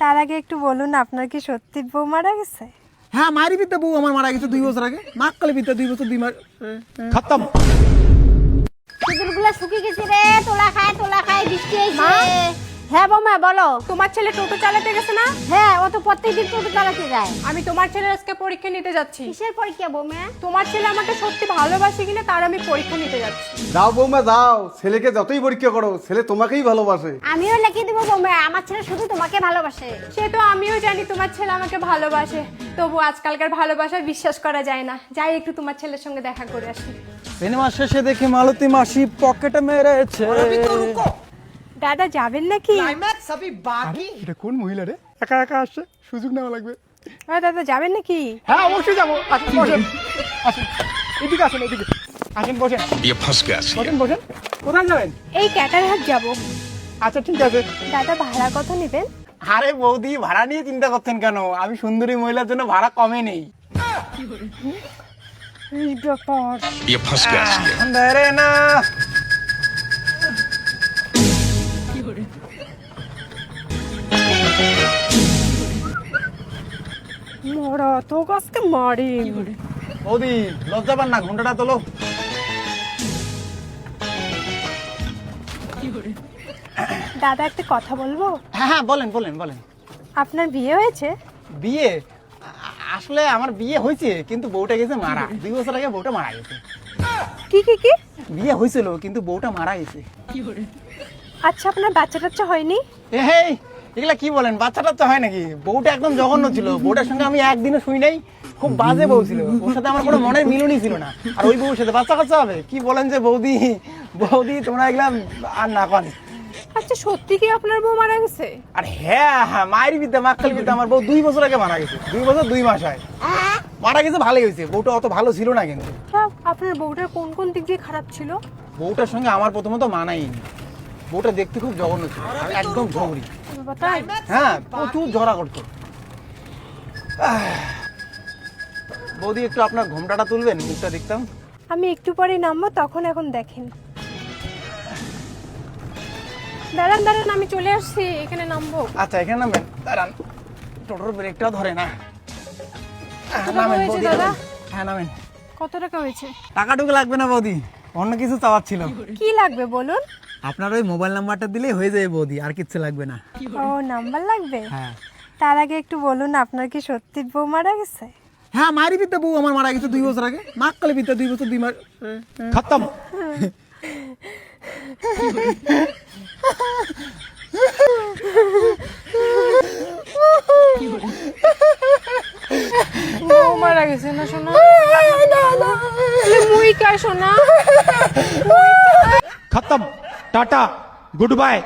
তার আগে একটু বলুন, আপনার কি সত্যি বউ মারা গেছে? হ্যাঁ, মায়ের বিদ্যা বউ আমার মারা গেছে 2 বছর আগে। মাকালে বিদ্যা 2 বছর 2 মাস খতম। সিঁদুরগুলো শুকিয়ে গেছে রে, তোলা খায় বৃষ্টি হয়েছে। হ্যাঁ বৌমা বলো। তোমার ছেলে টোটো চালাতে গেছে না? হ্যাঁ, ও তো প্রত্যেকদিন টোটো চালাতে যায়। আমি তোমার ছেলের আজকে পরীক্ষা নিতে যাচ্ছি। কিসের পরীক্ষা বৌমা? তোমার ছেলে আমাকে সত্যি ভালোবাসে কিনা তার আমি পরীক্ষা নিতে যাচ্ছি। যাও বৌমা যাও, ছেলেকে যতই পরীক্ষা করো ছেলে তোমাকেই ভালোবাসে। আমিও লিখে দেবো বৌমা, আমার ছেলে শুধু তোমাকে ভালোবাসে। সে তো আমিও জানি তোমার ছেলে আমাকে ভালোবাসে, তবু আজকালকার ভালোবাসা বিশ্বাস করা যায় না। যাই একটু তোমার ছেলের সঙ্গে দেখা করে আসি। সিনেমা শেষে দেখি মালতী মাসি পকেটে মেরেছে। দাদা যাবেন নাকি? এটা কোন মহিলা রে? একা একা আসছে, সুযোগ নেওয়া লাগবে। দাদা যাবেন নাকি? হ্যাঁ অবশ্যই যাবো। আসেন বসেন, আসেন এদিকে, আসেন এদিকে, আসেন বসেন। বসেন। কোথায় যাবেন? এই ক্যাটারহাট যাব। আচ্ছা ঠিক আছে। দাদা ভাড়া কত নেবেন? আরে বৌদি, ভাড়া নিয়ে চিন্তা করছেন কেন? আমি সুন্দরী মহিলার জন্য ভাড়া কমে নেই। এই ব্যাপার। ধরে না। মরা তো আজকে মারি। বৌদি লজ্জা পান না, ঘন্টাটা তোলো। দাদা একটা কথা বলবো? হ্যাঁ হ্যাঁ, বলেন বলেন বলেন। আপনার বিয়ে হয়েছে? বিয়ে? আসলে আমার বিয়ে হয়েছে, কিন্তু বউটা গেছে মারা। 2 বছর আগে বউটা মারা গেছে। কি কি কি? বিয়ে হয়েছিল কিন্তু বউটা মারা গেছে। আচ্ছা, আপনার বাচ্চা টাচ্চা হয়নি? এই এগুলা কি বলেন? বাচ্চা টাচ্চা হয় নাকি? বউটা একদম জঘন্য ছিল। বউটার সঙ্গে আমি একদিনও শুই নাই। খুব বাজে বউ ছিল। ওর সাথে আমার কোনো মনের মিলনই ছিল না। আর ওই বউর সাথে বাচ্চা কাচ্চা হবে? কি বলেন যে বৌদি, বৌদি তোমরা এগুলা আর না কন। আচ্ছা, সত্যি কি আপনার বউ মারা গেছে? আর হ্যাঁ হ্যাঁ, মায়ের বিদ্যা মাক্কাল বিদ্যা, আমার বউ 2 বছর আগে মারা গেছে। 2 বছর 2 মাস হয় মারা গেছে। ভালোই হয়েছে, বউটা অত ভালো ছিল না কিন্তু। আপনার বউটার কোন কোন দিক দিয়ে খারাপ ছিল? বউটার সঙ্গে আমার প্রথমত মানায়নি। বউটা দেখতে খুব জঘন্য ছিল, আর একদম ঝগড়ি। তাই? হ্যাঁ, প্রচুর ঝগড়া করতো। বৌদি একটু আপনার ঘোমটাটা তুলবেন, মুখটা দেখতাম। আমি একটু পরে নামবো, তখন এখন দেখেন। দাঁড়ান দাঁড়ান, আমি চলে আসছি, এখানে নামবো। আচ্ছা এখানে নামবেন, দাঁড়ান। টোটোর ব্রেকটাও ধরে না। কত টাকা নামেন হয়েছে বৌদি, দাদা? হ্যাঁ নামেন। কত টাকা হয়েছে? টাকাটুকু লাগবে না বৌদি, অন্য কিছু চাওয়ার ছিল। কি লাগবে বলুন? আপনার ওই মোবাইল নাম্বারটা দিলেই হয়ে যাবে বৌদি, আর কিচ্ছু লাগবে না। ও, নাম্বার লাগবে? হ্যাঁ তার আগে একটু বলুন, আপনার কি সত্যি বউ মারা গেছে? হ্যাঁ, মায়ের বিদ্যা বউ আমার মারা গেছে 2 বছর আগে। মাকালে বিদ্যা 2 বছর 2 মাস খতম। বউ মারা গেছে না সোনা? মুই কা সোনা? खत्म टाटा गुड बाय।